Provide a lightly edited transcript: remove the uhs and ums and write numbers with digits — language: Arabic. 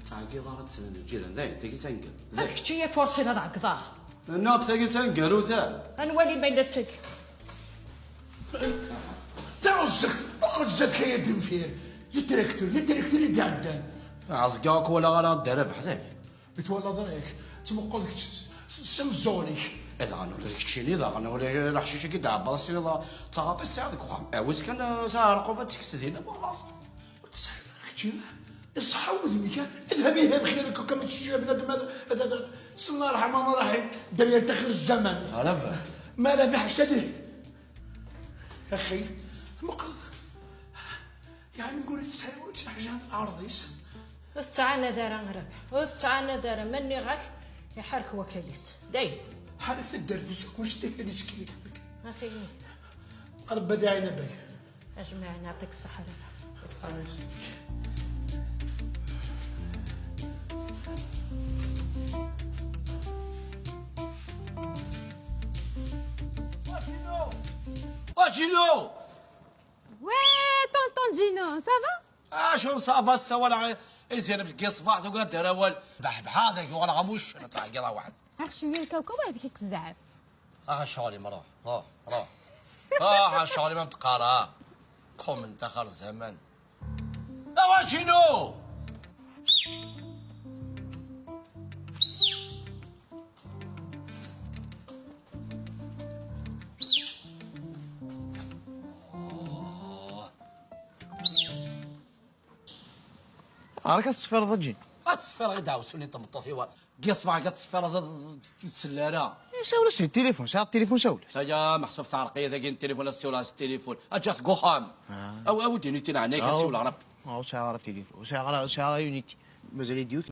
تعقي ضارت سنين الجيران ذاك تاقي تنقل هذيك تي فرصي هذا عقضاه الناط تاقي تنقل وذا غنولي ما يلتك لا رزق كيدم فيه التراكتور يدعدن عزقاك ولا غلا دار بحذاك يتولى ضريك تمقول لك سمزوني اذا انا ولا كشيني اذا انا ولا راح شي كي دعب بلاصي لا تعاطي الساعه وخام ويس كان سارق وفتك سدينا خلاص اصحى ودمك اذهبي هي بخيرك وكما تشوف بنادم هذا بسم الله الرحمن الرحيم داير تاخر الزمن عرفه ما لا بحشته اخي مقرض يعني نقول تساوي حاجه عرضيس استعانة دارا ربح استعانة دارا مني غاك يحرك وكاليس دايم حرك الدردس واش داير يشكي لك اخي ربي داعينا بي اجمع نعطيك الصحة واجينو Ouais, tonton Gino, ça va? شو صافا السوالع زين بكي صباح تقعد تراول بحذاك ولا غموش تعقي واحد راك شويه الكوكب هذيك الزعف. شغلي مرة روح شغلي ما متقارا قوم من دخل الزمان واجينو راك تصفر ضجين الصفير غير داوسوني طمطوطي قصبع قد الصفير تسلارا شاولا سي التليفون شاع التليفون شاولا ساجا محسوب تعرقية ذاك التليفون السيولا التليفون اجاك قخام او ديني تنعنيك السيولا رب شاع التليفون شاع يونيتي مازال يديوث